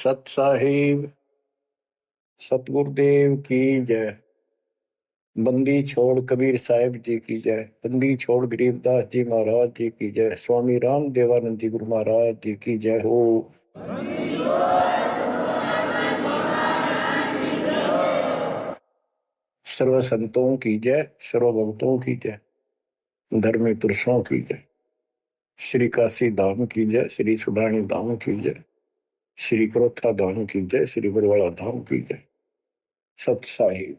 सत साहिब सतगुरुदेव की जय। बंदी छोड़ कबीर साहिब जी की जय। बंदी छोड़ गरीबदास जी महाराज जी की जय। स्वामी राम देवानंद जी गुरु महाराज जी की जय हो। सर्व संतों की जय, सर्व भक्तों की जय, धर्मी पुरुषों की जय। श्री काशी धाम की जय, श्री सुडानी धाम की जय, श्री क्रोथा धाम की जय, श्री बरवाड़ा धाम की जय। सत साहिब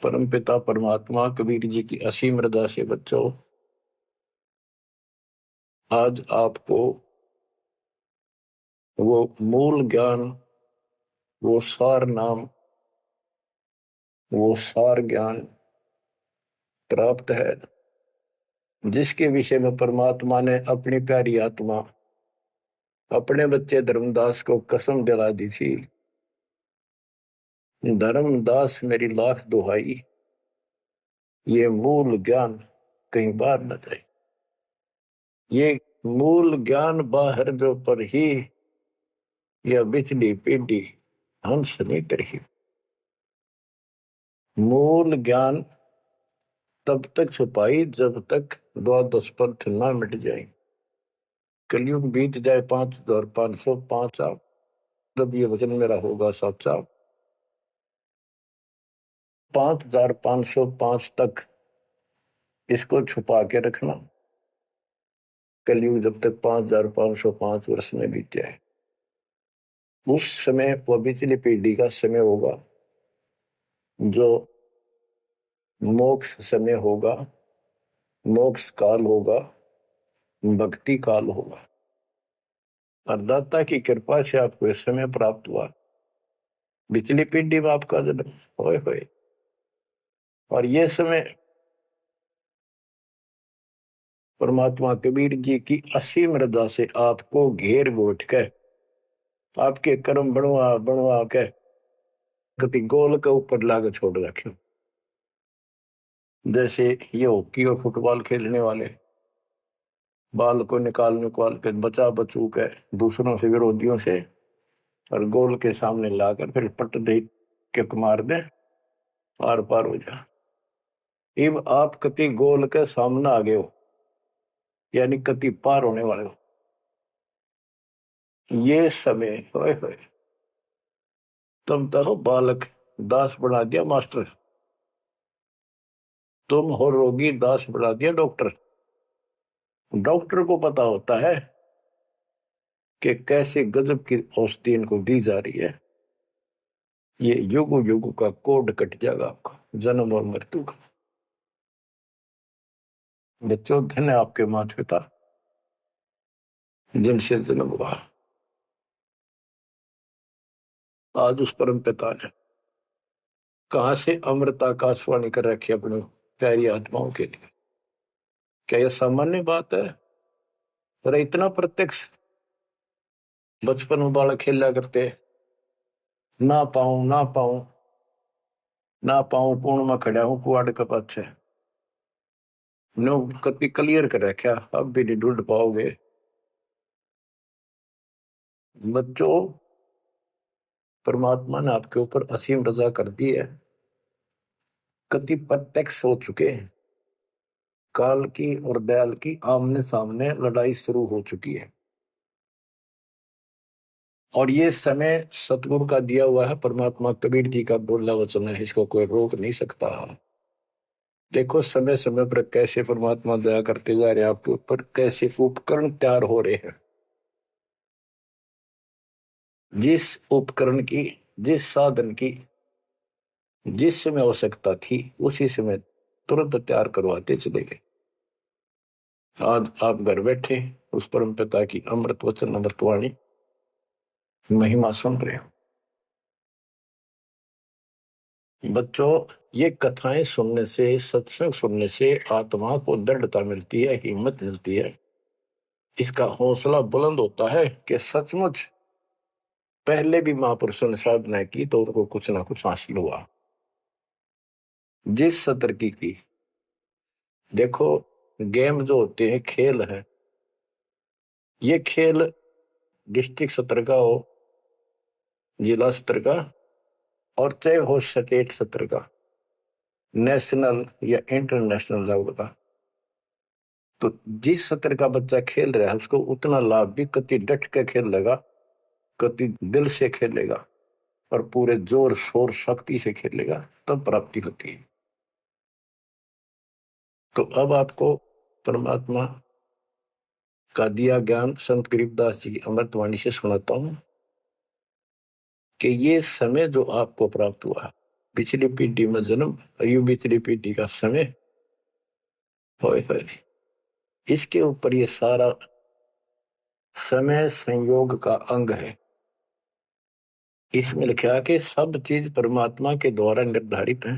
परम पिता परमात्मा कबीर जी की असीम रजा से बच्चों, आज आपको वो मूल ज्ञान, वो सार नाम, वो सार ज्ञान प्राप्त है जिसके विषय में परमात्मा ने अपनी प्यारी आत्मा अपने बच्चे धर्मदास को कसम दिला दी थी। धर्मदास मेरी लाख दुहाई, ये मूल ज्ञान कहीं बाहर न जाए। ये मूल ज्ञान बाहर जो पर ही यह बिजली पीढ़ी हंस नहीं रही। मूल ज्ञान तब तक छुपाई जब तक द्वादश पंथ ना मिट जाए। कलयुग बीत जाए 5505 साल, जब ये वचन मेरा होगा साचा। 5505 तक इसको छुपा के रखना। कलयुग जब तक 5505 वर्ष में बीत जाए, उस समय वह बिजली पीढ़ी का समय होगा जो मोक्ष समय होगा, मोक्ष काल होगा, भक्ति काल होगा। और दाता की कृपा से आपको इस समय प्राप्त हुआ। बिजली पीढ़ी में आपका जन्म होए होए, और ये समय परमात्मा कबीर जी की असीम रजा से आपको घेर गोट के आपके कर्म बनवा बनवा के कभी गोल के ऊपर लाग छोड़ रखे। जैसे ये हॉकी और फुटबॉल खेलने वाले बाल को निकाल निकाल के बचा बचू के दूसरों से, विरोधियों से, और गोल के सामने लाकर फिर पट दे के मार दे, आर पार हो जा। अब आप कति गोल के सामने आ गए हो, यानी कति पार होने वाले हो। ये समय होए होए तुम तो हो बालक, दास बना दिया मास्टर। तुम हो रोगी, दास बना दिया डॉक्टर। डॉक्टर को पता होता है कि कैसे गजब की औषधि इनको दी जा रही है। ये युग युग का कोड कट जाएगा आपका, जन्म और मृत्यु का। बच्चों, धन है आपके माता पिता जिनसे जन्म हुआ। आज उस परम पिता ने कहां से अमृत आकाशवाणी कर रखी अपनी प्यारी आत्माओं के लिए। क्या यह सामान्य बात है? पर इतना प्रत्यक्ष बचपन में बालक खेला करते, ना पाऊं ना पाऊं ना पाऊं, कौन में खड़ा हूं कुआड़ के पाछे। नो कभी क्लियर कर रखा, अब भी नहीं ढूंढ पाओगे। बच्चों, परमात्मा ने आपके ऊपर असीम रजा कर दी है। कति प्रत्यक्ष हो चुके हैं। काल की और दयाल की आमने सामने लड़ाई शुरू हो चुकी है, और ये समय सतगुरु का दिया हुआ है। परमात्मा कबीर जी का बोला वचन है, इसको कोई रोक नहीं सकता। देखो समय समय पर कैसे परमात्मा दया करते जा रहे हैं आपके ऊपर, कैसे उपकरण तैयार हो रहे हैं। जिस उपकरण की, जिस साधन की जिस समय आवश्यकता थी, उसी समय तुरंत तैयार करवाते चले गए। आज आप घर बैठे उस परम पिता की अमृत वचन अमृतवाणी महिमा सुन रहे हो। बच्चों, ये कथाएं सुनने से, सत्संग सुनने से आत्मा को दृढ़ता मिलती है, हिम्मत मिलती है। इसका हौसला बुलंद होता है कि सचमुच पहले भी महापुरुषों ने साधना की तो उनको कुछ ना कुछ हासिल हुआ। जिस सत्र की देखो, गेम जो होते हैं, खेल है, ये खेल डिस्ट्रिक्ट स्तर का हो, जिला स्तर का, और चाहे हो स्टेट स्तर का, नेशनल या इंटरनेशनल लेवल का, तो जिस स्तर का बच्चा खेल रहा है उसको उतना लाभ भी कति डट के खेलेगा, कति दिल से खेलेगा और पूरे जोर शोर शक्ति से खेलेगा, तब प्राप्ति होती है। तो अब आपको परमात्मा का दिया ज्ञान संत गरीबदास जी की अमृतवाणी से सुनाता हूं कि ये समय जो आपको प्राप्त हुआ, पिछली पीढ़ी में जन्म और यू पिछली पीढ़ी का समय, होए होए, इसके ऊपर ये सारा समय संयोग का अंग है। इसमें लिखा कि सब चीज परमात्मा के द्वारा निर्धारित है।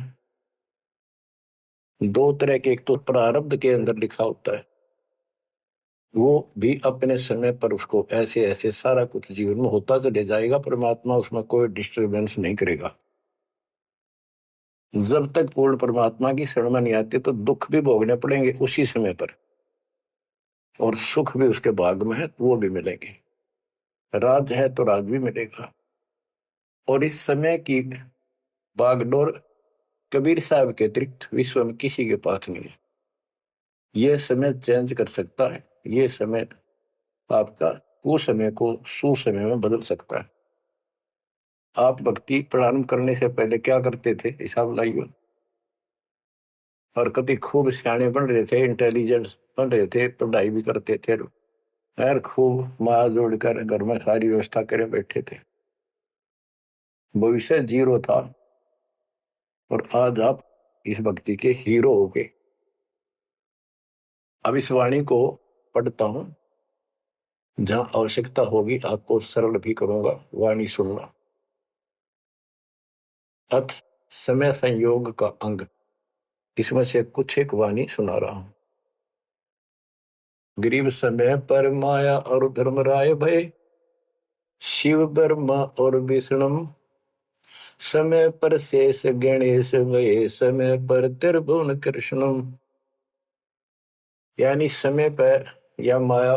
दो तरह के, एक तो प्रारब्ध के अंदर लिखा होता है, वो भी अपने समय पर उसको ऐसे ऐसे सारा कुछ जीवन में होता चले जाएगा, परमात्मा उसमें कोई डिस्टरबेंस नहीं करेगा। जब तक पूर्ण परमात्मा की शरण में नहीं आते तो दुख भी भोगने पड़ेंगे उसी समय पर, और सुख भी उसके भाग में है तो वो भी मिलेंगे। राज है तो राज भी मिलेगा। और इस समय की बागडोर कबीर साहब के अतिरिक्त विश्व में किसी के पास नहीं है। ये समय चेंज कर सकता है, ये समय आपका कुसमय को सुसमय में बदल सकता है। आप भक्ति प्रारंभ करने से पहले क्या करते थे, हिसाब लाइए। और कभी खूब सियाने बन रहे थे, इंटेलिजेंस बन रहे थे, पढ़ाई भी करते थे, यार खूब माँ जोड़कर घर में सारी व्यवस्था करे बैठे थे, भविष्य जीरो था। और आज आप इस भक्ति के हीरो हो गए। अब इस वाणी को पढ़ता हूं, जहां आवश्यकता होगी आपको सरल भी करूंगा, वाणी सुनना। अथ समय संयोग का अंग, इसमें से कुछ एक वाणी सुना रहा हूं। गरीब समय पर माया और धर्मराय भय, शिव ब्रह्मा और विष्णु, समय पर शेष गणेश भय, समय पर त्रिभुवन कृष्ण। यानी समय पर या माया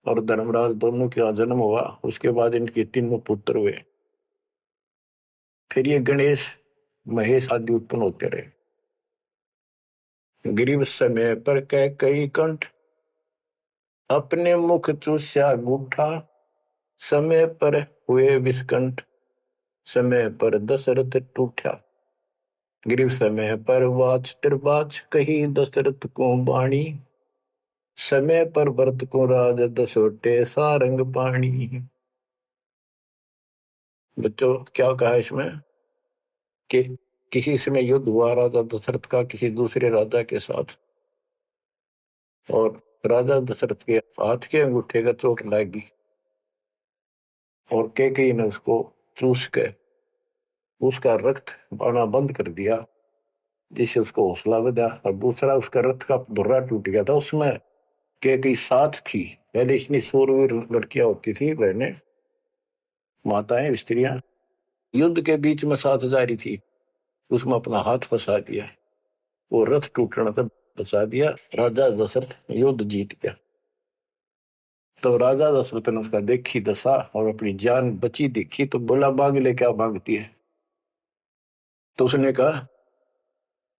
और धर्मराज दोनों का जन्म हुआ, उसके बाद इनके तीनों पुत्र हुए, फिर ये गणेश महेश आदि उत्पन्न होते रहे। गरीब समय पर कह कई कंठ, अपने मुख चूस्या गुठा, समय पर हुए विस्कंठ, समय पर दशरथ टूठा। गरीब समय पर वाच त्रिबाच, कही दशरथ को बाणी, समय पर भरत को राज दसोटे सारंग पाणी। बच्चों क्या कहा इसमें कि किसी समय युद्ध हुआ राजा दशरथ का किसी दूसरे राजा के साथ, और राजा दशरथ के हाथ के अंगूठे का चोट लगी और कैकेयी ने उसको चूस के उसका रक्त आना बंद कर दिया, जिससे उसको हौसला बढ़ा। और दूसरा उसका रथ का धुर्रा टूट गया था, उसमें कैकेयी साथ थी। पहले इतनी सूरवीर लड़कियां होती थी, बहनें, माताएं, स्त्रियां, युद्ध के बीच में साथ जा रही थी, उसमें अपना हाथ फंसा दिया, वो रथ टूटने तक बचा दिया, राजा दशरथ युद्ध जीत गया। तो राजा दशरथ ने उसका देखी दशा और अपनी जान बची देखी, तो बोला मांग ले, क्या मांगती है? तो उसने कहा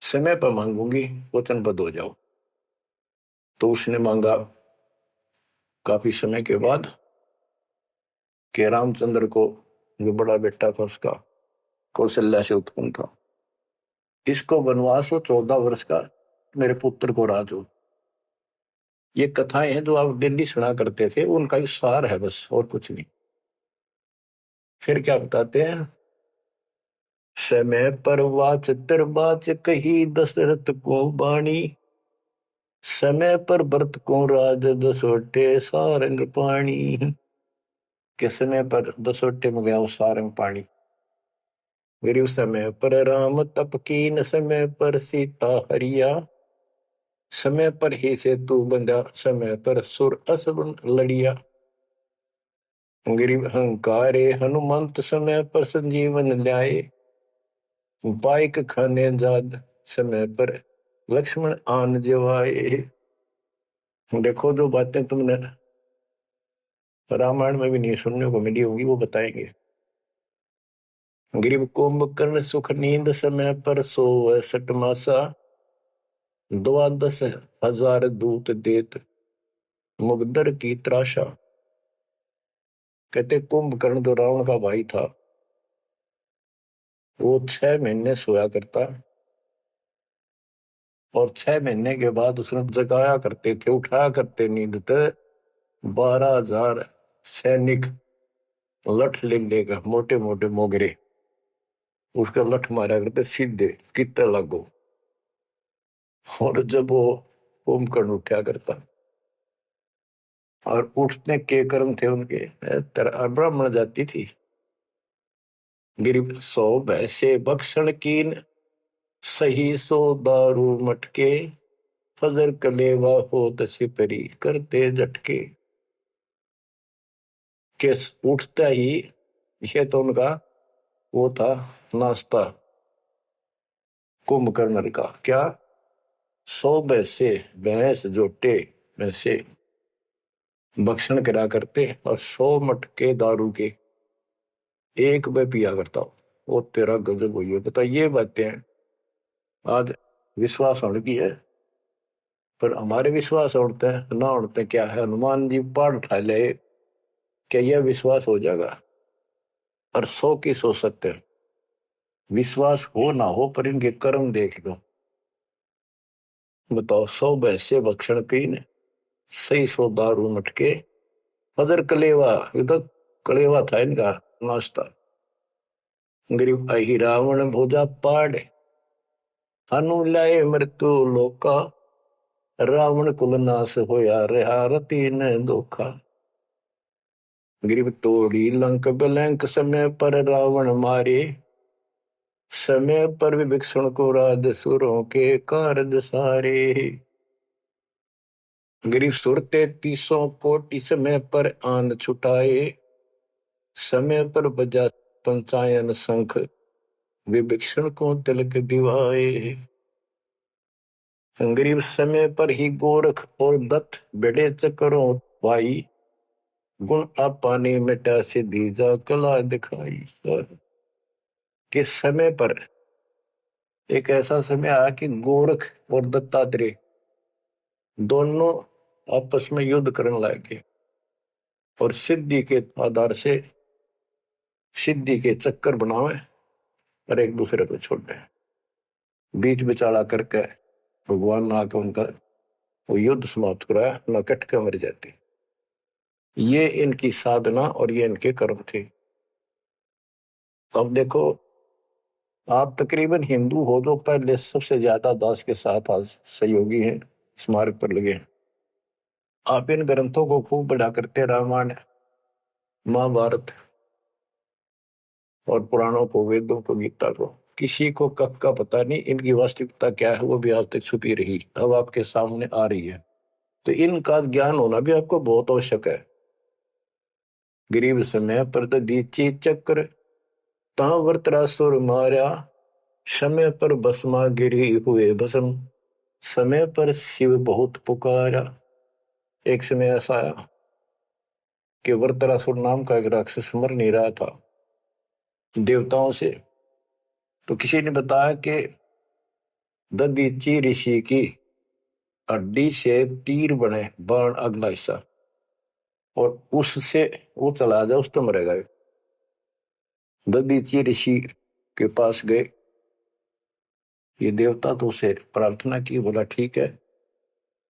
समय पर मांगूंगी, वचनबद्ध हो जाओ। तो उसने मांगा काफी समय के बाद कि रामचंद्र को, जो बड़ा बेटा था उसका, कौशल्या से उत्पन्न था, इसको वनवास हो 14 वर्ष का, मेरे पुत्र को राज हो। ये कथाएं हैं जो आप दिल्ली सुना करते थे, उनका ही सार है बस, और कुछ नहीं। फिर क्या बताते हैं, समय पर वाच त्रिबाच, कही दशरथ को बाणी, समय पर भरत को राज दसोटे सारंग पाणी। के समय पर दसोटे में गया वो सारंग पाणी। गरीब समय पर राम तप कीन, समय पर सीता हरिया, समय पर ही से तू बंधा, समय पर सुर असुर लड़िया। गरीब अहंकारे हनुमंत, समय पर संजीवन ल्याए, बाइक खाने जाद, समय पर लक्ष्मण आन जवाए। देखो जो बातें तुमने रामायण में भी नहीं सुनने को मिली होगी, वो बताएंगे। ग्रीव कुंभकर्ण सुख नींद समय पर सोवै सठ मासा, 12,000 दूत देत मुगदर की त्रासा। कहते कुंभकर्ण जो रावण का भाई था, वो 6 महीने सोया करता, और 6 महीने के बाद उसने जगाया करते थे, उठाया करते नींद ते 12,000 सैनिक लठ ले लेकर, मोटे मोटे मोगरे, उसका लठ मारा करते सीधे कितने लागो। और जब वो कुंभकर्ण उठा करता, और उठने के कर्म थे उनके, ब्राह्मण जाति थी। गिरिप सो भैसे भक्षण कीन, सही सो दारू मटके, फजर कलेवा हो सिपरी करते झटके। के उठता ही, ये तो उनका वो था नाश्ता कुंभकर्ण का। क्या? 100 भैंसे, भैंस जोटे भैंसे भक्षण करा करते, और 100 मटके दारू के एक में पिया करता। वो तेरा गजब हुई है। बता, ये बातें आज विश्वास होने की है, पर हमारे विश्वास उड़ते हैं ना उड़ते क्या है। हनुमान जी पहाड़ उठा ले, क्या यह विश्वास हो जाएगा? और 100 की सो सकते हैं, विश्वास हो ना हो, पर इनके कर्म देख लो। बताओ, 100 भैंसे भक्षण कीन, सही 100 दारू मटके, फजर कलेवा, ये तो कलेवा था इनका नाश्ता। गरीब अहि रावण भोजा पाड़, हनु लाए मृत्यु लोका, रावण कुल नाश होया रहा रति न धोखा। गरीब तोड़ी लंक बिलंक, समय पर रावण मारे, समय पर विभीषण को राज सुरों के कारज सारे। गरीब सुर 33 कोटि, समय पर आन छुटाए, समय पर बजा पंचायन शंख, विभीषण को तिलक दिवाए। गरीब समय पर ही गोरख और दत्त बेड़े चक्रों भाई, गुण आपाने मिटा से दीजा कला दिखाई। कि समय पर एक ऐसा समय आया कि गोरख और दत्तात्रेय दोनों आपस में युद्ध करने लगे, और सिद्धि के आधार से सिद्धि के चक्कर बनावे, और एक दूसरे को छोड़े। बीच बिचारा करके भगवान ने आके उनका वो युद्ध समाप्त कराया, न कट के मर जाते। ये इनकी साधना और ये इनके कर्म थे। अब देखो, आप तकरीबन हिंदू हो जो पहले सबसे ज्यादा दास के साथ आज सहयोगी हैं, स्मारक पर लगे हैं। आप इन ग्रंथों को खूब पढ़ा करते, रामायण महाभारत और पुराणों को, वेदों को, गीता को। किसी को कब का पता नहीं, इनकी वास्तविकता क्या है वो भी आज तक छुपी रही, अब आपके सामने आ रही है। तो इनका ज्ञान होना भी आपको बहुत आवश्यक है। गरीब समय पर दीची चक्र, ता वर्तरासुर मारा, समय पर भस्मा गिरी हुए भस्म, समय पर शिव बहुत पुकारा। एक समय ऐसा आया कि वर्तरासुर नाम का एक राक्षस मर नहीं रहा था देवताओं से, तो किसी ने बताया कि ददीची ऋषि की हड्डी से तीर बने बाण अगला हिस्सा, और उससे वो चला जाए उस तो मरेगा। ददीची ऋषि के पास गए, ये देवता तो उसे प्रार्थना की, बोला ठीक है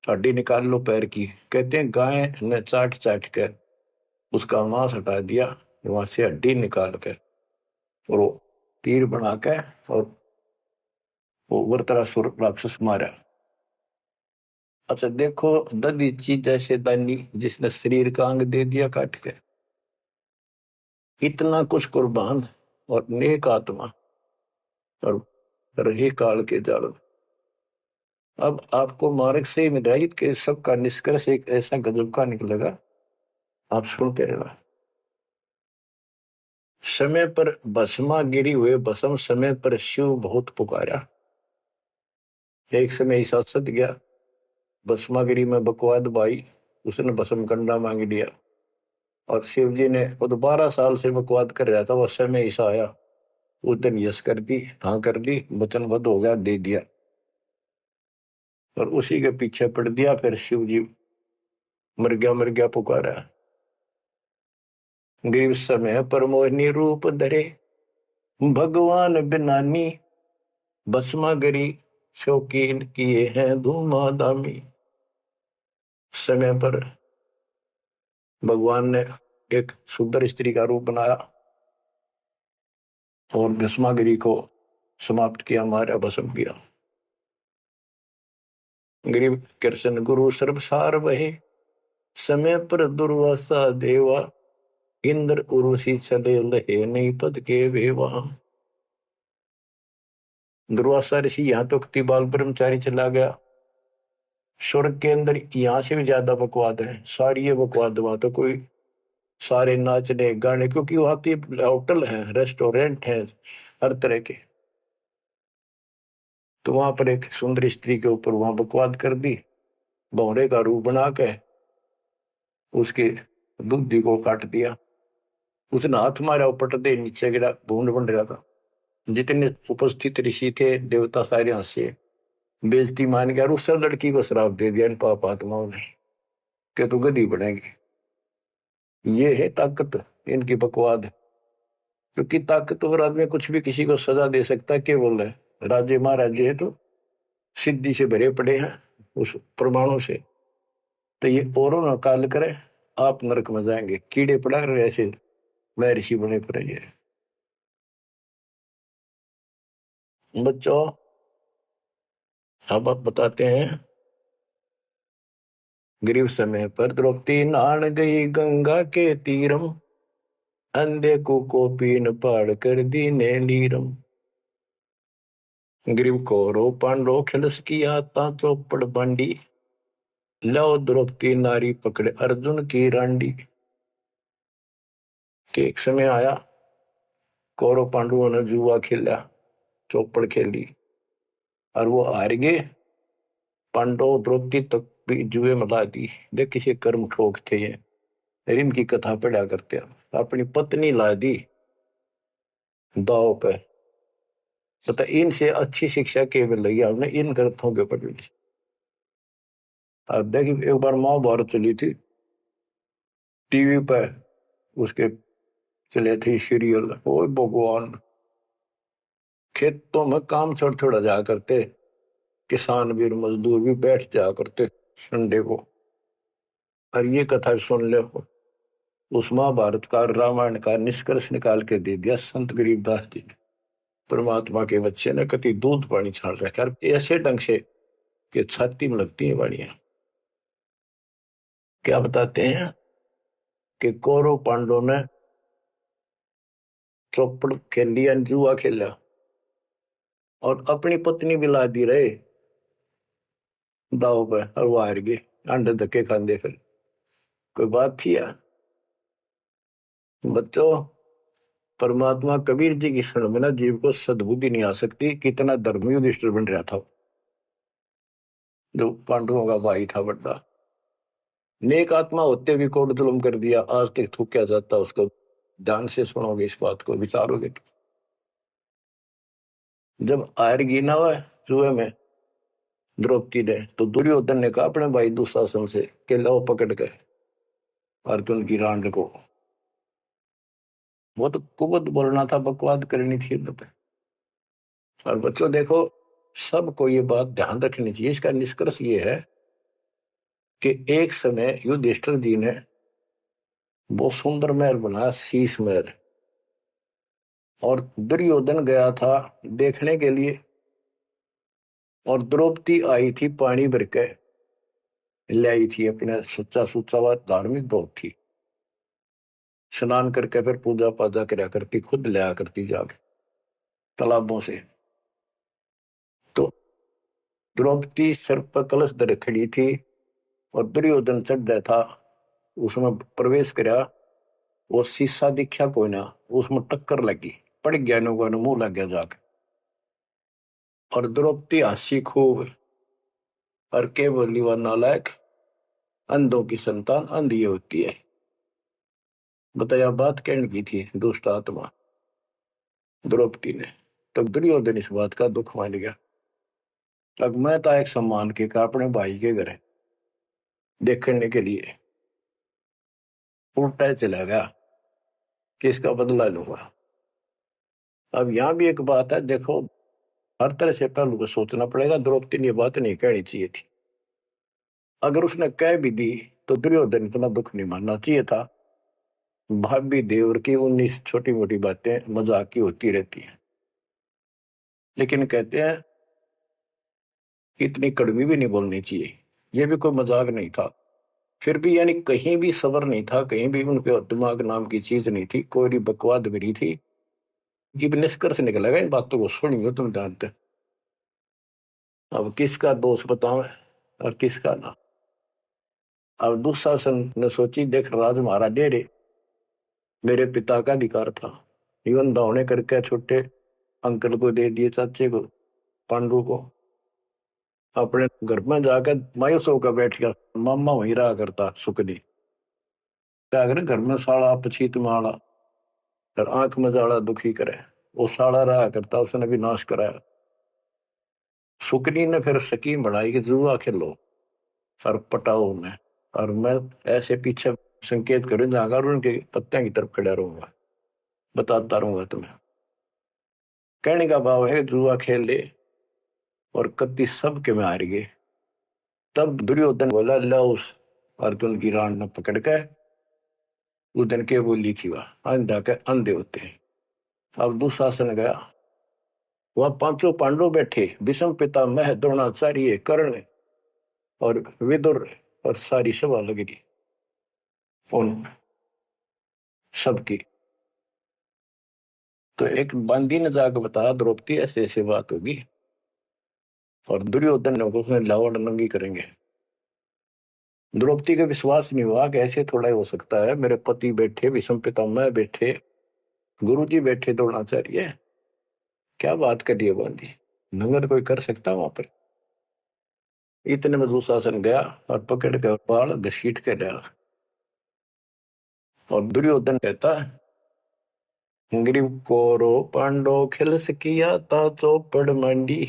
हड्डी निकाल लो पैर की। कहते हैं गाय ने चाट चाट कर उसका मांस हटा दिया, वहां से हड्डी निकाल कर और वो तीर बना के और वो वृत्रासुर राक्षस मारा। अच्छा देखो, ददीची जैसे दानी जिसने शरीर का अंग दे दिया काट के, इतना कुछ कुर्बान और नेक आत्मा और रही काल के जाल में। अब आपको मार्ग से मिलाइट के सबका निष्कर्ष एक ऐसा गजब का निकलेगा, आप सुनते रहना। समय पर भस्मा गिरी हुए भस्म, समय पर शिव बहुत पुकारा। एक समय ऐसा सत गया, भस्मागिरी में बकवाद भाई, उसने भस्म कंडा मांग लिया। और शिव जी ने वो तो 12 साल से बकवाद कर रहा था, वो समय ऐसा आया, उस दिन यस कर दी, हाँ कर दी, वचनबद्ध हो गया, दे दिया, और उसी के पीछे पड़ दिया। फिर शिव जी मर गया पुकारा। ग्रीव समय पर मोहिनी रूप धरे, भगवान बिनानी, भस्मागरी शौकीन किए हैं धूमाधामी। समय पर भगवान ने एक सुंदर स्त्री का रूप बनाया और भस्मागिरी को समाप्त किया, मारा, भस्म किया। गरीब कृष्ण गुरु सर्वसार वहे, समय पर दुर्वासा देवा, इंद्र उर्वशी चले लहे, नहीं पद के वेवा। दुर्वासा ऋषि यहाँ तो बाल ब्रह्मचारी चला गया, स्वर्ग के अंदर यहाँ से भी ज्यादा बकवाद है, सारी ये बकवाद। वहां तो कोई सारे नाचने गाने, क्योंकि वहां तो होटल है, रेस्टोरेंट है, हर तरह के। तो वहां पर एक सुंदर स्त्री के ऊपर वहां बकवाद कर दी, भौरे का रूप बना के उसके दूधी को काट दिया। उसने हाथ मारा, पट दे नीचे गिरा, भूड बन रहा था। जितने उपस्थित ऋषि थे देवता सारे हंसे, बेइज्जती मान गया, और उस लड़की को श्राप दे दिया इन पाप आत्माओं ने कि तू गधी बनेगी। ये है ताकत इनकी बकवाद। क्योंकि ताकतवर आदमी कुछ भी किसी को सजा दे सकता है, केवल है राजे महाराजे है तो सिद्धि से भरे पड़े हैं उस प्रमाणों से। तो ये औरों न काल करे, आप नरक में जाएंगे, कीड़े पड़ा रहे ऐसे महर्षि बने पड़े। ये बच्चों अब आप बताते हैं, ग्रीव समय पर द्रौपदी नहान गई गंगा के तीरम, अंधे को पीन पाड़ कर दीने लीरम। ग्रीव कौरव पांडव खिलस किया ता चौपड़ बांडी, लो द्रौपदी नारी पकड़े अर्जुन की रांडी। के एक समय आया, कौरव पांडवों ने जुआ खेला, चौपड़ खेली, और वो हार गए। पांडव द्रौपदी तक भी जुए में ला दी। देख किसी कर्म ठोक थे ये, रिम की कथा पढ़ा करते हैं। अपनी पत्नी ला दी दाव पे। बता, इनसे अच्छी शिक्षा के मिल रही है हमने इन ग्रंथों के पढ़ने से। अब देखिए, एक बार महाभारत चली थी टीवी पे, उसके चले थे सीरियल। ओ भगवान, खेतों में काम छोड़ छोड़ा जा करते, किसान भी और मजदूर भी बैठ जा करते संडे को, और ये कथा सुन ले। उस महाभारत का रामायण का निष्कर्ष निकाल के दे दिया संत गरीबदास जी ने। परमात्मा के बच्चे ने कति दूध पानी छाल रखा, और ऐसे ढंग से कि छाती में लगती है वाणियां। क्या बताते हैं कि कौरव पांडव ने चौपड़ खेल लिया, जुआ खेला, और अपनी पत्नी भी ला दी रहे दाव पे, और वो हार गए, अंडे धक्के खांदे। फिर कोई बात थी यार बच्चों। परमात्मा कबीर जी की शरण में ना जीव को सद्बुद्धि नहीं आ सकती। कितना धर्मी युधिष्ठिर बन रहा था, जो पांडवों का भाई था बड़ा, नेक आत्मा होते भी कोट जुल्म कर दिया, आज तक थूका जाता उसको। ध्यान से सुनोगे, इस बात को विचारोगे तो। जब आयरगी ना हुआ जुए में द्रौपदी ने, तो दुर्योधन ने कहा अपने भाई दुशासन से कि लो पकड़ के अर्जुन की रांड को। वो तो कुबत बोलना था, बकवाद करनी थी तो पे। और बच्चों देखो, सबको ये बात ध्यान रखनी चाहिए। इसका निष्कर्ष ये है कि एक समय युधिष्ठिर जी ने बहुत सुंदर महल बनाया, शीश महल, और दुर्योधन गया था देखने के लिए, और द्रौपदी आई थी पानी भर के लाई थी अपने, सच्चा सुच्चा हुआ धार्मिक बहुत थी। स्नान करके फिर पूजा पाजा कराया करती, खुद लाया करती जाके तालाबों से। तो द्रौपदी सिर पर कलश धरे खड़ी थी, और दुर्योधन चढ़ रहा था, उसमें प्रवेश कराया। वो शीशा दिखा कोई ना, उसमें टक्कर लगी, पड़ गया, नो मुंह लग गया जाके। और द्रौपदी हंसी खूब, और के बोली, वह नालायक, अंधों की संतान अंधी होती है। बताया बात कहने की थी दुष्ट आत्मा द्रौपदी ने। तो दुर्योधन इस बात का दुख मान गया। अब मैं था एक सम्मान के का अपने भाई के घर देखने के लिए उल्टा चला गया कि इसका बदला लूंगा। अब यहाँ भी एक बात है, देखो हर तरह से पहलू को सोचना पड़ेगा। द्रौपदी ने ये बात नहीं कहनी चाहिए थी। अगर उसने कह भी दी तो दुर्योधन इतना दुख नहीं मानना चाहिए था। भाभी देवर की 19 छोटी मोटी बातें मजाक की होती रहती हैं, लेकिन कहते हैं इतनी कड़वी भी नहीं बोलनी चाहिए। ये भी कोई मजाक नहीं था। फिर भी यानी कहीं भी सबर नहीं था, कहीं भी उनके दिमाग नाम की चीज नहीं थी, कोई बकवाद भी नहीं थी। ये भी निष्कर्ष निकलेगा इन बातों को सुनियो तुम जानते। अब किसका दोष बताओ और किसका ना। अब दुशासन ने सोची देख राज महाराज दे रे, मेरे पिता का अधिकार था, जीवन दावने करके छोटे अंकल को दे दिए, चाचे को पांडु को। अपने घर में जाकर मायूस होकर बैठ गया। मामा वहीं रहा करता सुकनी, क्या करे घर में साड़ा पछीत माड़ा और आंख में जाड़ा दुखी करे। वो साड़ा रहा करता, उसने भी नाश कराया। सुकनी ने फिर स्कीम बनाई कि जुआ खेलो और पटाओ में, और मैं ऐसे पीछे संकेत करूं जाकर उनके पत्ते की तरफ खड़ा रहूंगा, बताता रहूंगा तुम्हें। कहने का भाव है जुआ खेल ले और कति सबके में हार गए। तब दुर्योधन बोला ला उस अर्जुन की रान न पकड़ के। उस दिन के बोली थी वह अंधा के अंधे होते हैं। अब दुशासन गया, वह पांचों पांडव बैठे, भीष्म पिता मह द्रोणाचार्य कर्ण और विदुर, और सारी सभा लग रही उन सबकी। तो एक बंदी ने जाकर बताया द्रौपदी ऐसे ऐसे बात होगी, और दुर्योधन ने उसने लावण नंगी करेंगे। द्रौपदी का विश्वास नहीं हुआ कि ऐसे थोड़ा ही हो सकता है। मेरे पति बैठे, भीष्म पितामह बैठे, गुरुजी बैठे, द्रोणाचार्य, क्या बात करिए बंदी, नंगर कोई कर सकता वहां पर। इतने में दुशासन गया और पकड़ के बाल घसीट के लिया। और दुर्योधन कहता ग्रीव कोरो पांडो खिलस किया ता चौपड़ मंडी,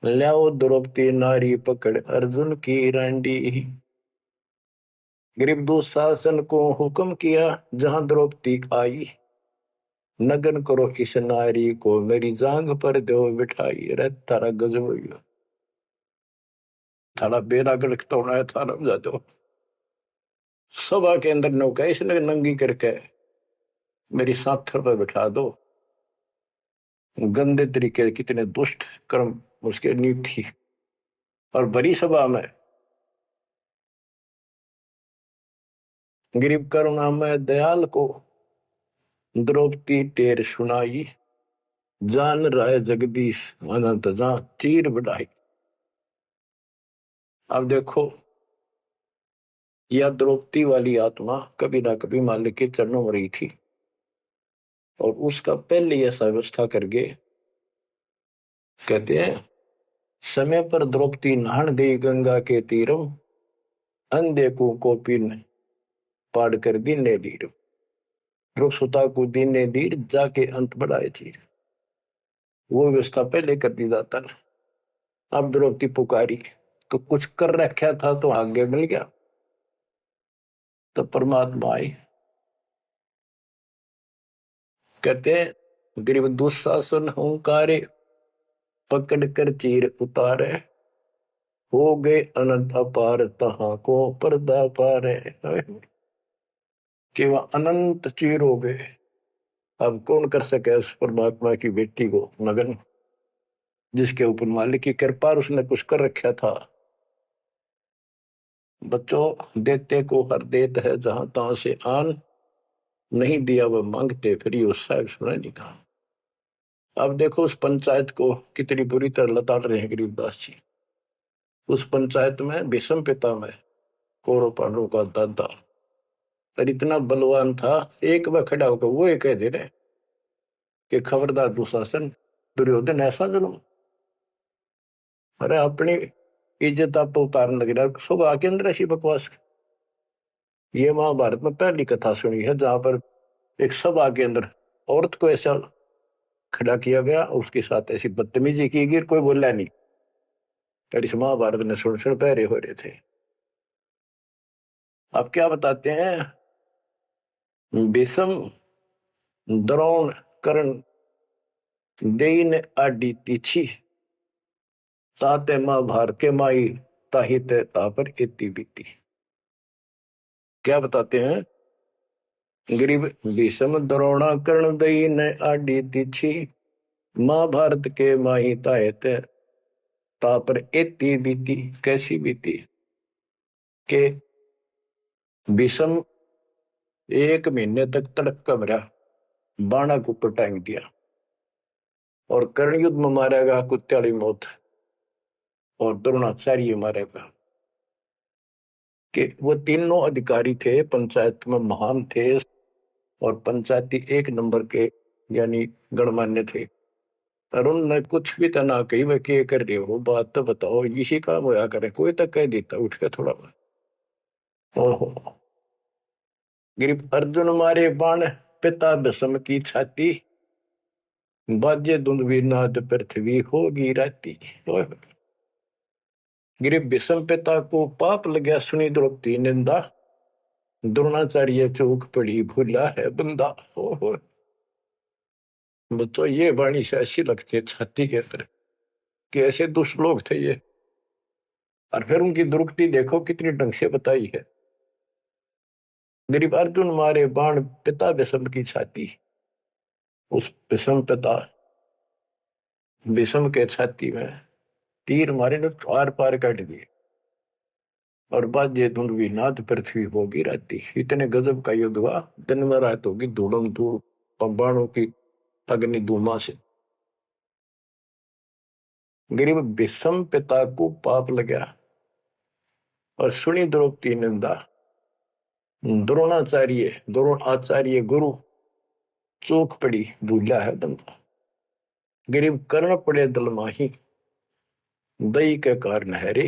ल्याओ द्रौपदी नारी पकड़ अर्जुन की रांडी। ग्रीव दुशासन को हुक्म किया जहां द्रौपदी आई, नगन करो इस नारी को मेरी जांग पर दो बिठाई। अरे थारा गजब हो गया, थारा बेरा गड़कता होना है, थारा बजा दो। सभा के अंदर नौका इसने नंगी करके मेरी साथर पर बिठा दो। गंदे तरीके, कितने दुष्ट कर्म उसके नींव थी। और बड़ी सभा में गरीब करुणा में दयाल को द्रौपदी टेर सुनाई, जान राय जगदीश अनंत जा चीर बढ़ाई। अब देखो यह द्रौपदी वाली आत्मा कभी ना कभी मालिक के चरणों में रही थी, और उसका पहले ऐसा व्यवस्था करके कहते हैं समय पर द्रौपदी नहान गई गंगा के तीरम, अंधे को कोपिन पाड़ कर दीने लीर, सुता को दीने लीर जाके अंत बढ़ाए चीर। वो व्यवस्था पहले कर दी जाता ना। अब द्रौपदी पुकारी तो कुछ कर रखा था तो आगे मिल गया। तो परमात्मा आई, कहते हैं गरीब दुशासन हुंकारे, पकड़ कर चीर उतारे, हो गए अनंत अपार तहां को पर्दा पारे। कि वह अनंत चीर हो गए। अब कौन कर सके उस परमात्मा की बेटी को नगन, जिसके ऊपर मालिक की कृपा उसने कुछ कर रखा था। बच्चों देते को हर देत है जहां तहां से आन, नहीं दिया वह मांगते फिर उस साहब सुना नहीं कहा। अब देखो उस पंचायत को कितनी बुरी तरह लताड़ रहे हैं गरीबदास जी। उस पंचायत में भीष्म पितामह कौरव पांडवों का दादा और इतना बलवान था, एक बार खड़ा होकर वो ये कह दे रहे कि खबरदार दुशासन, दुर्योधन ऐसा जुल्म। अरे अपनी इज्जत आप उतारने लग रहा, सुबह के अंदर ऐसी बकवास। ये महाभारत में पहली कथा सुनी है जहां पर एक सभा के अंदर औरत को ऐसा खड़ा किया गया और उसके साथ ऐसी बदतमीजी की गई, कोई बोला नहीं। पर इस महाभारत ने सुन पहरे हो रहे थे। आप क्या बताते हैं? भीष्म द्रोण कर्ण देइन आडी तीछी ताते महाभारत के माई ताहित तापर इति बीती। क्या बताते हैं? गरीब भीष्म द्रोणा कर्ण देइन आडी तीछी महाभारत के माही ताहित तापर इति बीती। कैसी बीती? के भीष्म 1 महीने तक तड़प कमरा बाणा को ऊपर टांग दिया और कर्ण युद्ध में मारेगा कुत्त्याली मौत और द्रोणाचार्य मारेगा। कि वो तीनों अधिकारी थे, पंचायत में महान थे और पंचायती 1 नंबर के यानी गणमान्य थे। और उनने कुछ भी तना कही वह क्या कर रहे हो, बात तो बताओ, इसी काम होया करे। कोई तक कह देता उठ के थोड़ा बहुत। ओहो, गिरिप अर्जुन मारे बाण पिता भीष्म की छाती बाजे धुंधवीनाद पृथ्वी होगी राती। गिरिप भीष्म पिता को पाप लगा सुनी द्रौपदी निंदा द्रोणाचार्य चौक पड़ी भूला है बंदा। ओहो, बच्चों ये वाणी से ऐसी लगती है छाती के अंदर कि ऐसे दुष्ट लोग थे ये। और फिर उनकी दुर्गति देखो कितनी ढंग से बताई है। गरीब अर्जुन मारे बाण पिता भीष्म की छाती, उस भीष्म पिता भीष्म के छाती में तीर मारे ने आर पार काट दिए और बाजे धुंधवी नाद पृथ्वी होगी राती। इतने गजब का युद्ध हुआ, दिन में रात होगी धूड़म धूड़ पंबाणों की अग्नि धूमा से। गरीब भीष्म पिता को पाप लगा और सुनी द्रौपदी निंदा द्रोण आचार्य गुरु चौक पड़ी भूला है बंदा। गरीब कर्ण पड़े दल माही दई के कारण है रे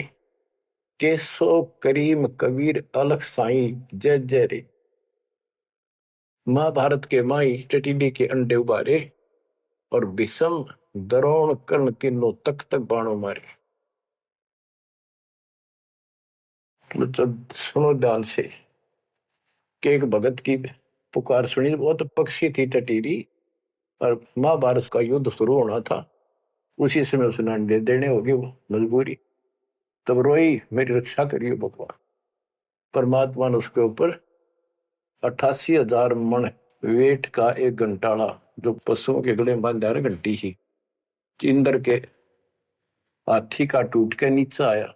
केसो करीम कबीर अलख साई जय जय रे। महाभारत के माई टटीडी के अंडे उबारे और भीष्म द्रोण कर्ण तीनों तक तक बाणों मारे। बच्चों सुनो ध्यान से कि एक भगत की पुकार सुनी। बहुत पक्षी थी टटीरी और महाभारत का युद्ध शुरू होना था, उसी समय उसने अंडे देने होगी, वो मजबूरी। तब रोई मेरी रक्षा करिए भगवान। परमात्मा ने उसके ऊपर 88,000 मन वेट का एक घंटाला जो पशुओं के गले में बांधा घंटी ही इंद्र के हाथी का टूट के नीचे आया,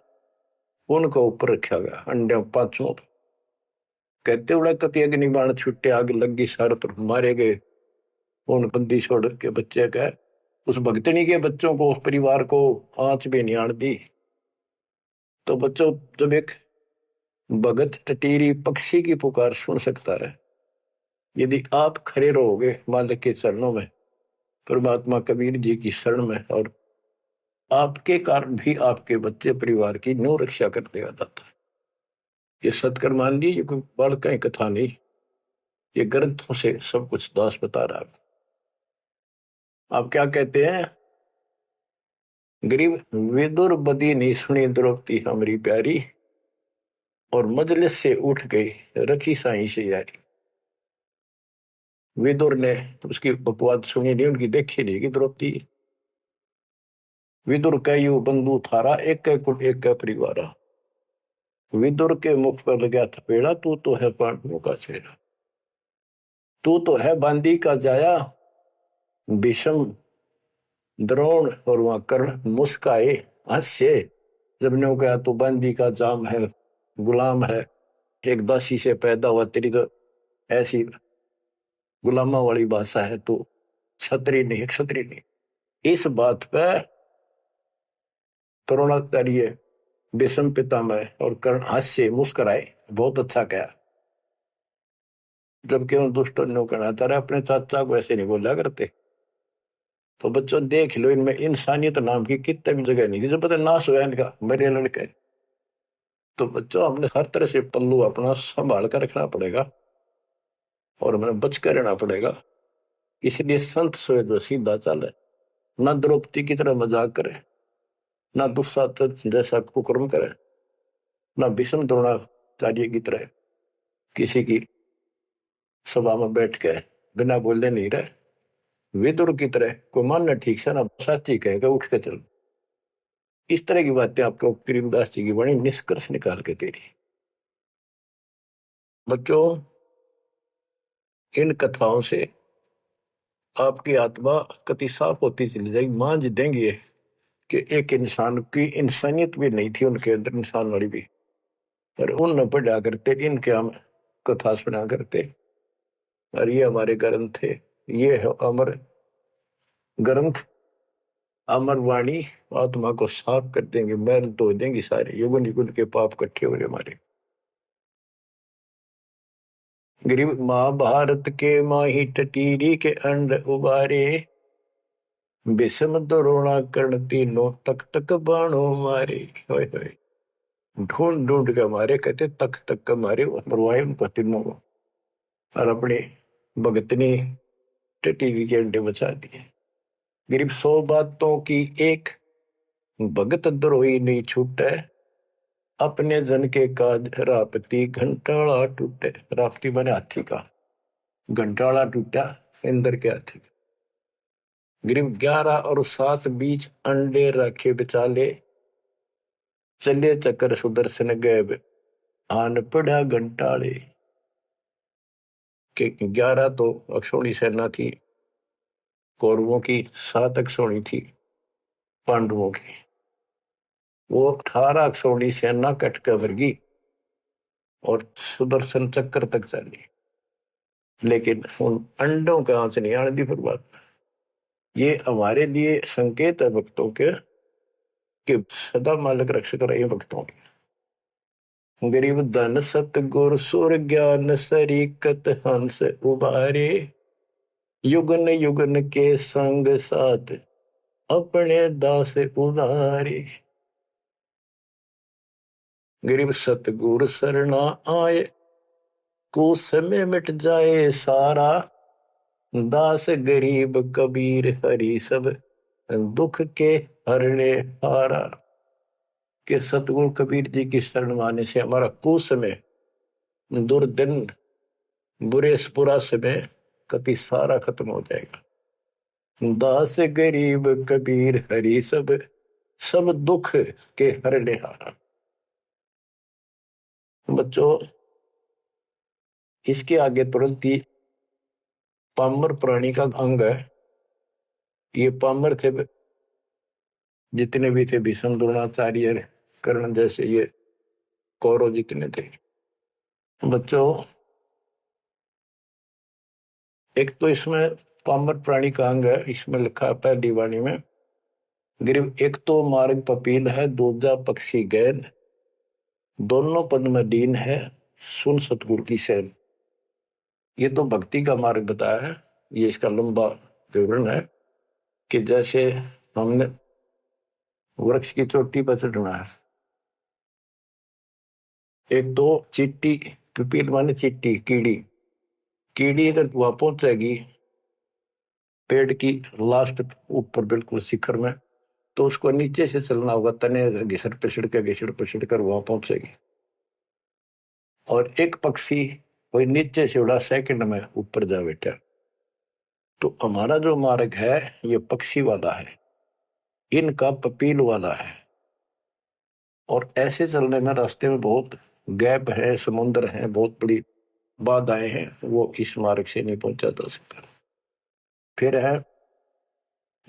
उनको ऊपर रखा गया अंडे 5 कहते उड़ा कति अग्नि बाण छुट्टे आग लगी सारे तरफ मारे गए। उन बंदी छोड़ के बच्चे का उस भगतनी के बच्चों को, उस परिवार को आंच भी नहीं आन दी। तो बच्चों जब एक भगत टटीरी पक्षी की पुकार सुन सकता है, यदि आप खड़े रहोगे मालिक के चरणों में, परमात्मा कबीर जी की शरण में, और आपके कारण भी आपके बच्चे परिवार की न्यू रक्षा कर देगा दाता। ये सत्कर मान ली, ये कोई बड़ कहीं कथा नहीं, ये ग्रंथों से सब कुछ दास बता रहा है। आप क्या कहते हैं? गरीब विदुर बदी नहीं सुनी द्रौपदी हमारी प्यारी और मजलिस से उठ गई रखी साई से यारी। विदुर ने उसकी बकवाद सुनी नहीं, उनकी देखी नहीं कि द्रौपदी। विदुर कयु बंधु थारा एक कुट एक परिवारा। विदुर के मुख पर लगा थपेड़ा, तू तो है पांडवों का चेहरा, तू तो है बांदी का जाया। भीष्म द्रोण और वहां कर्ण मुस्काए हास्य जब ने कहा तू बांदी का जाम है, गुलाम है, एक दासी से पैदा हुआ, तेरी तो ऐसी गुलामा वाली भाषा है, तो क्षत्रिय नहीं, क्षत्रिय नहीं। इस बात पर द्रोणाचार्य भीष्म पितामह और कर्ण हास्य मुस्कुराए, बहुत अच्छा कहा। जबकि उन दुष्टों ने कहना था अपने चाचा को ऐसे नहीं बोला करते। तो बच्चों देख लो, इनमें इंसानियत नाम की कितने भी जगह नहीं थी। जो पता नाश हुआ इनका, मेरे लड़के तो बच्चों हमने हर तरह से पल्लू अपना संभाल कर रखना पड़ेगा और हमें बच कर रहना पड़ेगा। इसलिए संत सोए जो सीधा चले, ना द्रौपदी की तरह मजाक करे, ना दुस्साहस जैसा कुकर्म करे, ना भीष्म द्रोणाचार्य की तरह किसी की सभा में बैठ के बिना बोले नहीं रहे। विदुर की तरह कोई मानना ठीक से ना साची कहेगा उठ के चल। इस तरह की बातें आपको गरीबदास जी की बड़ी निष्कर्ष निकाल के दे रही। बच्चों इन कथाओं से आपकी आत्मा कति साफ होती चली जाएगी। मांझ देंगे कि एक इंसान की इंसानियत भी नहीं थी उनके अंदर, इंसान वाली भी, पर उन न पढ़ा करते, इनके हम कथा सुना करते। और ये हमारे ग्रंथ थे, ये है अमर ग्रंथ, अमर वाणी आत्मा को साफ कर देंगे, मैल धो देंगे सारे युगन युगन के पाप इकट्ठे हो रहे हमारे। गरीब महाभारत के माही टटीरी के अंड उबारे, विषम द्रोणा कर्ण तीनों तक तक बाणों मारे। होय होय, ढूंढ ढूंढ के मारे, कहते तक तक के मारे, मरवाए उनको तीनों को, और अपने भगतनी टटीरी के अंडे बचा दिए। गरीब 100 बातों की एक, भगत द्रोही नहीं छूटे, अपने जन के काज रापती घंटाला टूटे। रापती बने हाथी का, घंटाला टूटा इंद्र के हाथी का। गरीब 11 और 7 बीच अंडे रखे बिचाले, चले चक्कर सुदर्शन गैब आन पड़ा घंटाले। के 11 तो अक्षौणी सेना थी कौरवों की, 7 अक्षौणी थी पांडवों की। वो 18 अक्षौणी सेना कट कर वर्गी और सुदर्शन चक्कर तक चली, लेकिन उन अंडों का आंच नहीं आने दी। फिर बात ये हमारे लिए संकेत है भक्तों के कि सदा मालिक रक्षक रहे भक्तों के। गरीब धन सतगुर सुर ज्ञान सरीकत हंस उबारे, युगन युगन के संग साथ अपने दास उदारे। गरीब सतगुर सरना आए, को समय मिट जाए सारा, दास गरीब कबीर हरि सब दुख के हरने हारा। के सतगुरु कबीर जी की शरण माने से हमारा कुछ समय, दुर्दिन, बुरा समय कति सारा खत्म हो जाएगा। दास गरीब कबीर हरि सब सब दुख के हरने हारा। बच्चों इसके आगे तुरंत ही पामर प्राणी का अंग है। ये पामर थे जितने भी थे, भीष्म द्रोणाचार्य कर्ण जैसे ये कौरव जितने थे। बच्चों एक तो इसमें पामर प्राणी का अंग है, इसमें लिखा है पहली वाणी में, गरीब एक तो मार्ग पपील है, दूजा पक्षी गैन, दोनों पद में दीन है, सुन सतगुरु की सैन। ये तो भक्ति का मार्ग बताया है। ये इसका लंबा विवरण है कि जैसे हमने वृक्ष की चोटी पर चढ़ना है, एक तो चिट्टी, पिपील माने चिट्टी, कीड़ी, कीड़ी अगर वहां पहुंचेगी पेड़ की लास्ट ऊपर बिल्कुल शिखर में, तो उसको नीचे से चलना होगा, तने घिसड़ पिसड़ कर वहां पहुंचेगी। और एक पक्षी कोई नीचे से उड़ा सेकंड में ऊपर जा बैठा। तो हमारा जो मार्ग है ये पक्षी वाला है, इनका पपील वाला है। और ऐसे चलने में रास्ते में बहुत गैप है, समुद्र है, बहुत बड़ी बाधाएं हैं, वो इस मार्ग से नहीं पहुंचा जा सकता। फिर है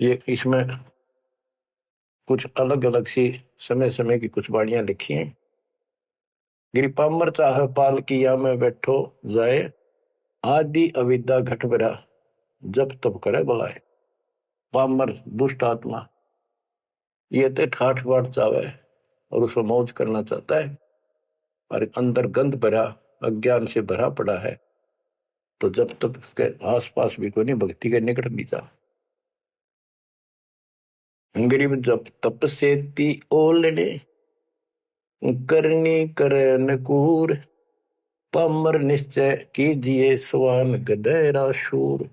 ये, इसमें कुछ अलग अलग सी समय समय की कुछ वाणियां लिखी हैं। गिरिपामर चाह पाल किया में बैठो जाए, आदि अविद्या घट बरा जब तब करे बुलाए। पामर दुष्ट आत्मा ये तो ठाठ बाट चावे और उसको मौज करना चाहता है, और अंदर गंध भरा अज्ञान से भरा पड़ा है, तो जब तक उसके आस पास भी कोई नहीं, भक्ति के निकट भी जा। गरीब जब तप से ती ओलने, करनी करे नकूर, पामर निश्चय कीजिए स्वान गधेरा शूर।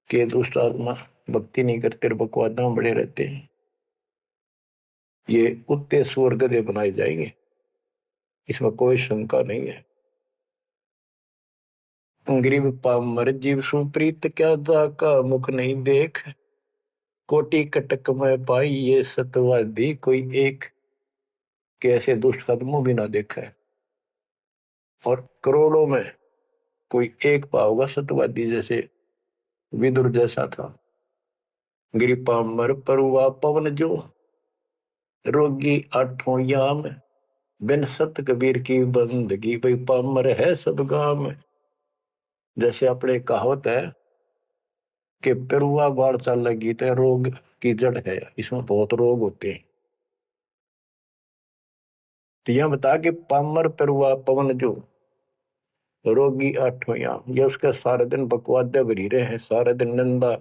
के दुष्ट आत्मा भक्ति नहीं करते और बकवादा में बड़े रहते हैं, ये कुत्ते सुअर गधे बनाए जाएंगे, इसमें कोई शंका नहीं है। गरीब पामर जीव सुप्रीत क्या जाका मुख नहीं देख, कोटि कटक में पाई ये सतवादी कोई एक। के ऐसे दुष्ट का तो मुंह भी ना देखा है, और करोड़ों में कोई एक पाओगा सतवादी जैसे विदुर जैसा था। गिरी पामर परुआ पवन जो, रोगी आठों याम, बिन सत कबीर की बंदगी भाई पामर है सब गाम। जैसे अपने कहावत है कि पेरुआ बाढ़ चल लगी तो रोग की जड़ है, इसमें बहुत रोग होते हैं। तो यह बता के पामर पेरुआ पवन जो, रोगी आठों याम, ये उसके सारे दिन बकवादे भरी रहे हैं, सारे दिन निंदा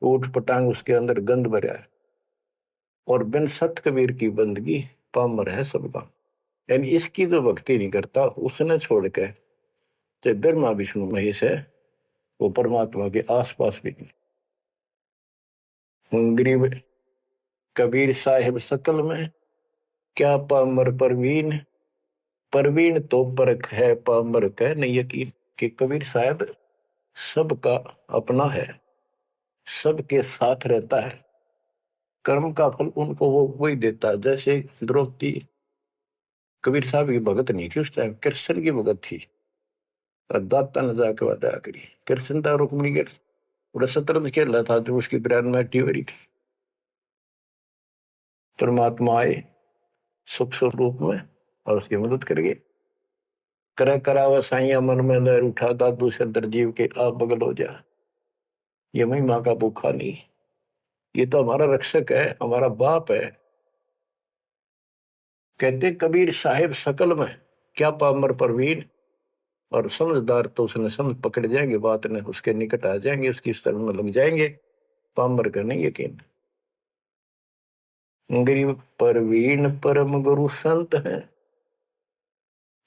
ऊट पटांग उसके अंदर गंद भरा है। और बिन सत कबीर की बंदगी पामर है सबका, यानी इसकी जो भक्ति नहीं करता उसने छोड़ के चाहे ब्रह्मा विष्णु महेश है, वो परमात्मा के आसपास भी नहीं। गरीब कबीर साहिब सकल में क्या पामर परवीन, परवीन तो परख है पामर कह नहीं यकीन। कि कबीर साहब सबका अपना है, सबके साथ रहता है, कर्म का फल उनको वो वही देता है। जैसे द्रौपदी कबीर साहब की भगत नहीं थी, उस टाइम कृष्ण की भगत थी, और दाता ने जाके बताया करी कृष्ण था रुक्मिणी के पूरा शतरंज खेल रहा था जो उसकी ब्रेन में हो रही थी। परमात्मा आए सुख स्वरूप में और उसकी मदद करेंगे। करे करावा साइया मन में लहर उठा दादू से दरजीव के आप बगल हो जा। ये महिमा का भूखा नहीं, ये तो हमारा रक्षक है, हमारा बाप है। कहते कबीर साहिब सकल में क्या पामर परवीन, और समझदार तो उसने समझ पकड़ जाएंगे, बात ने उसके निकट आ जाएंगे, उसकी शरण में लग जाएंगे। पामर का नहीं यकीन। गरीब परवीन परम गुरु संत है,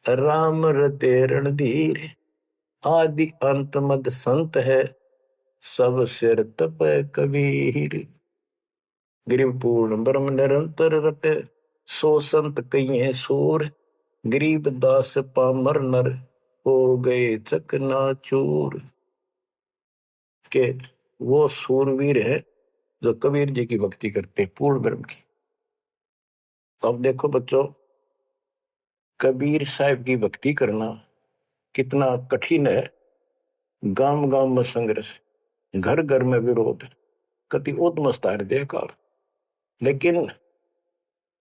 राम रते रणधीर, आदि अंत मद संत है, सब सिर तप कबीर। गरीब पूर्ण ब्रह्म निरंतर रटे, सो संत कहिए सूर, गरीब दास पामर नर हो गए चकनाचूर। के वो सूरवीर है जो कबीर जी की भक्ति करते पूर्ण ब्रह्म की। अब देखो बच्चों, कबीर साहब की भक्ति करना कितना कठिन है। गांव गांव में संघर्ष, घर घर में विरोध, कति उद्मस्तार दे काल, लेकिन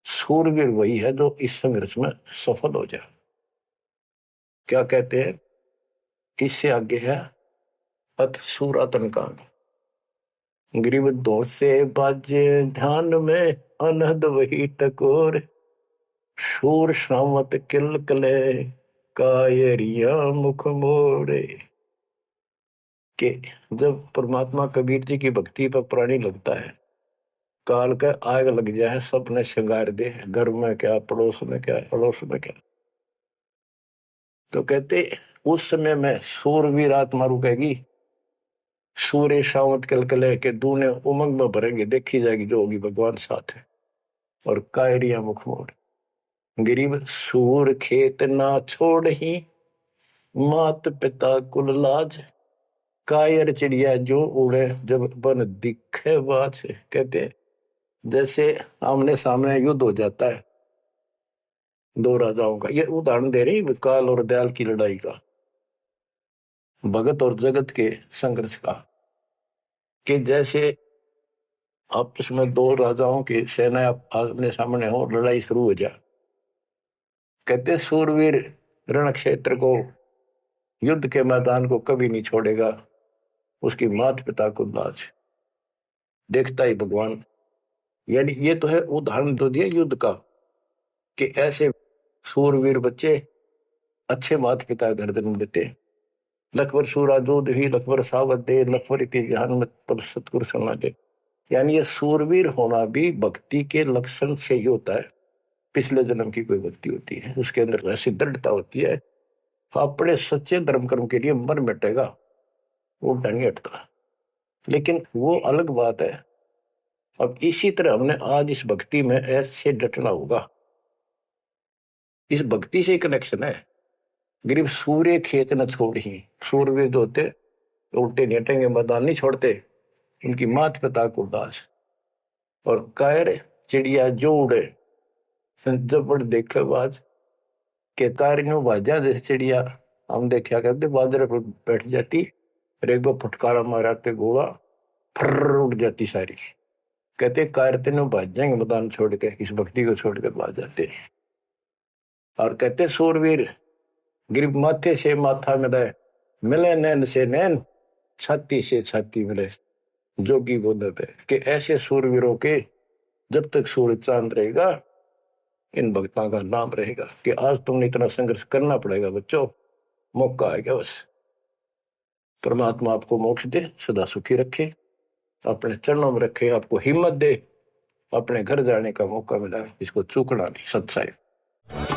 सूरवीर वही है जो इस संघर्ष में सफल हो जाए। क्या कहते हैं, इससे आगे है अथ सूरातन कांड। गरीब दो से बाजे ध्यान में, अनहद वही टकोर, शूर शामत किल कले, कायरिया मुख मोड़े। कि जब परमात्मा कबीर जी की भक्ति पर प्राणी लगता है, काल का आग लग जाए, सबने श्रृंगार दे, घर में क्या पड़ोस में क्या अड़ोस में क्या। तो कहते उस समय में सूरवीर आत्मा रुकेगी, सूर्य शावत कलकले के दूने उमंग में भरेंगे, देखी जाएगी जो होगी भगवान साथ है। और कायरिया मुख मोड़, गरीब सूर खेत ना छोड़ ही, मात पिता कुल लाज, कायर चिड़िया जो उड़े जब बन दिखे बाज। कहते जैसे आमने सामने युद्ध हो जाता है दो राजाओं का, ये उदाहरण दे रही काल और दयाल की लड़ाई का, भगत और जगत के संघर्ष का। कि जैसे आपस में दो राजाओं की सेना आमने सामने हो, लड़ाई शुरू हो जाए, कहते सूरवीर रण क्षेत्र को, युद्ध के मैदान को कभी नहीं छोड़ेगा, उसकी मात पिता को लाज, देखता ही भगवान। यानी ये तो है उदाहरण तो दिया युद्ध का, कि ऐसे सूरवीर बच्चे अच्छे माता पिता घर जन्म देते। लखवर सूरा दूध ही लखवर सावत दे, लखवर इति जहान में तब सतगुरु सुना दे। यानी ये सूरवीर होना भी भक्ति के लक्षण से ही होता है। पिछले जन्म की कोई भक्ति होती है, उसके अंदर ऐसी दृढ़ता होती है, अपने सच्चे धर्म कर्म के लिए मर मिटेगा, वो नहीं हटता। लेकिन वो अलग बात है। अब इसी तरह हमने आज इस भक्ति में ऐसे डटना होगा, इस भक्ति से कनेक्शन है। गरीब सूर्य खेत न छोड़ ही, सूर्यवीर होते उल्टे नेटेंगे मैदान नहीं छोड़ते, उनकी मात पिता को दास। और कायर चिड़िया जो उड़े, जब बड़ देखे बाज के कारियों बाजा जैसे चिड़िया हम देखा करते, बाजरे पर बैठ जाती और एक बार फटकारा माराते गोला फर उड़ जाती सारी। कहते कार तेनों भाज जाएंगे मैदान छोड़ के, इस भक्ति को छोड़ कर भाज जाते। और कहते सूरवीर गिरब माथे से माथा मिले, मिले नैन से नैन, छाती से छाती मिले, जोगी बोलत है कि ऐसे सूरवीरों के जब तक सूरज चांद रहेगा, इन भक्तों का नाम रहेगा। कि आज तुमने इतना संघर्ष करना पड़ेगा बच्चों, मौका आएगा बस। परमात्मा आपको मोक्ष दे, सदा सुखी रखे, अपने चरणों में रखे, आपको हिम्मत दे, अपने घर जाने का मौका मिला, इसको चूकना नहीं। सत्साई।